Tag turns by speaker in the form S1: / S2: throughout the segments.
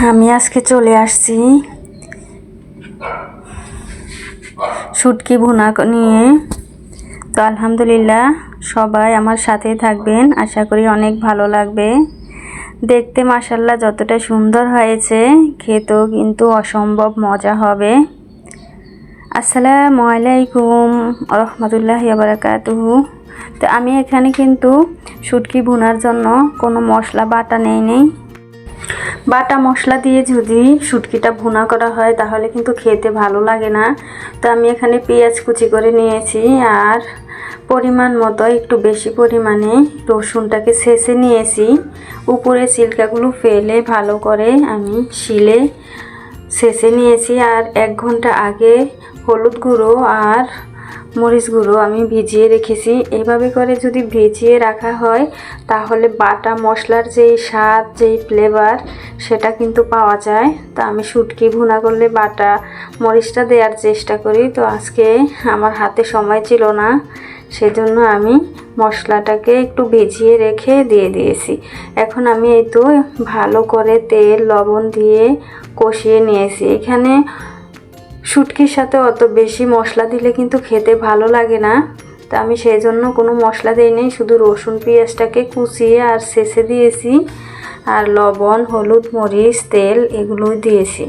S1: আমি আজকে চলে আসছি শুটকি ভুনা নিয়ে। তো আলহামদুলিল্লাহ সবাই আমার সাথেই থাকবেন, আশা করি অনেক ভালো লাগবে। দেখতে মাশাআল্লাহ যতটা সুন্দর হয়েছে, খেতেও কিন্তু অসম্ভব মজা হবে। আসসালামু আলাইকুম রাহমাতুল্লাহি ওয়া বারাকাতুহু। তো আমি এখানে কিন্তু শুটকি ভুনার জন্য কোনো মশলা বাটা নেই। বাটা মশলা দিয়ে যদি শুটকিটা ভুনা করা হয় তাহলে কিন্তু খেতে ভালো লাগে না। তো আমি এখানে পেঁয়াজ কুচি করে নিয়েছি, আর পরিমাণ মতো একটু বেশি পরিমাণে রসুনটাকে ছেঁচে নিয়েছি। উপরে ছিলকাগুলো ফেলে ভালো করে আমি শিলে ছেঁচে নিয়েছি। আর 1 ঘন্টা আগে হলুদ গুঁড়ো আর মরিচ গুঁড়ো আমি ভিজিয়ে রেখেছি। এভাবে করে যদি ভিজিয়ে রাখা হয় তাহলে বাটা মশলার যেই স্বাদ, যেই ফ্লেভার সেটা কিন্তু পাওয়া যায়। তো আমি শুটকি ভুনা করলে বাটা মরিচটা দেওয়ার চেষ্টা করি। তো আজকে আমার হাতে সময় ছিল না, সেজন্য আমি মশলাটাকে একটু ভিজিয়ে রেখে দিয়ে দিয়েছি। এখন আমি এই তো ভালো করে তেল লবণ দিয়ে কষিয়ে নিয়েছি। এখানে শুটকির সাথে অত বেশি মশলা দিলে কিন্তু খেতে ভালো লাগে না। তো আমি সেই জন্য কোনো মশলা দিইনি, শুধু রসুন পেঁয়াজটাকে কুচিয়ে আর ছেঁচে দিয়েছি, আর লবণ হলুদ মরিচ তেল এগুলোই দিয়েছি।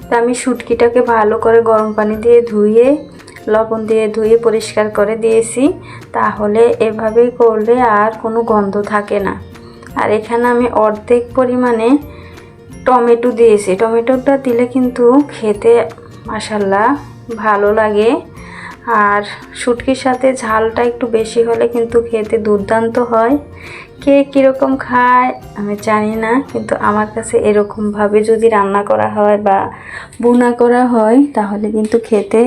S1: তো আমি শুটকিটাকে ভালো করে গরম পানি দিয়ে ধুয়ে লবণ দিয়ে ধুয়ে পরিষ্কার করে দিয়েছি। তাহলে এভাবে করলে আর কোনো গন্ধ থাকে না। আর এখানে আমি অর্ধেক পরিমাণে টমেটো দিয়েছি। টমেটোটা দিলে কিন্তু খেতে মাশাআল্লাহ ভালো লাগে। আর শুটকির সাথে ঝালটা একটু বেশি হলে কিন্তু খেতে দুর্দান্ত হয়। কে কীরকম খায় আমি জানি না, কিন্তু আমার কাছে এরকমভাবে যদি রান্না করা হয় বা ভুনা করা হয় তাহলে কিন্তু খেতে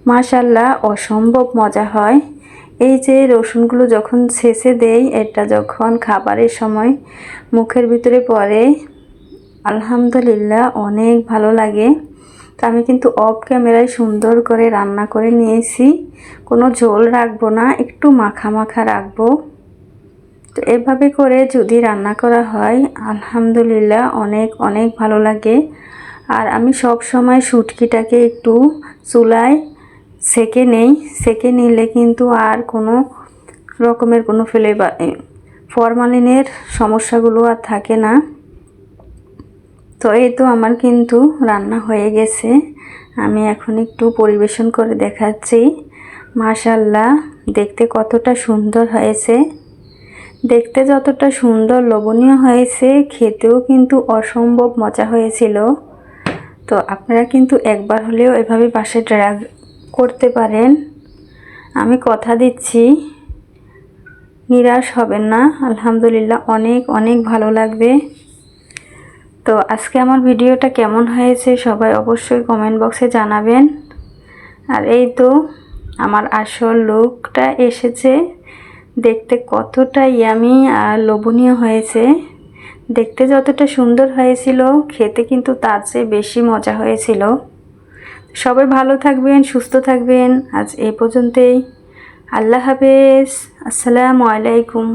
S1: মাশাআল্লাহ অসম্ভব মজা হয়। এই যে রসুনগুলো যখন ছেঁচে দেই, এটা যখন খাবারের সময় মুখের ভিতরে পড়ে আলহামদুলিল্লাহ অনেক ভালো লাগে। তো আমি কিন্তু অফ ক্যামেরায় সুন্দর করে রান্না করে নিয়েছি। কোনো ঝোল রাখবো না, একটু মাখা মাখা রাখবো। তো এভাবে করে যদি রান্না করা হয় আলহামদুলিল্লাহ অনেক অনেক ভালো লাগে। আর আমি সব সময় শুটকিটাকে একটু চুলায় সেকে নেই। সেকে নিলে কিন্তু আর কোনো রকমের কোনো ফরমালিনের সমস্যাগুলো আর থাকে না। তো এই তো আমার কিন্তু রান্না হয়ে গেছে। আমি এখন একটু পরিবেশন করে দেখাচ্ছি। মাশাআল্লাহ দেখতে কতটা সুন্দর হয়েছে। দেখতে যতটা সুন্দর লোভনীয় হয়েছে, খেতেও কিন্তু অসম্ভব মজা হয়েছিল। তো আপনারা কিন্তু একবার হলেও এভাবে বাসায় ট্রাই করতে পারেন। আমি কথা দিচ্ছি নিরাশ হবেন না, আলহামদুলিল্লাহ অনেক অনেক ভালো লাগবে। তো আজকে আমার ভিডিওটা কেমন হয়েছে সবাই অবশ্যই কমেন্ট বক্সে জানাবেন। আর এই তো আমার আসল লুকটা এসেছে। দেখতে কতটা ইয়ামি আর লোভনীয় হয়েছে। দেখতে যতটা সুন্দর হয়েছিল, খেতে কিন্তু তার চেয়ে বেশি মজা হয়েছিল। সবাই ভালো থাকবেন, সুস্থ থাকবেন। আজ এই পর্যন্তই। আল্লাহ হাফেজ। আসসালামু আলাইকুম।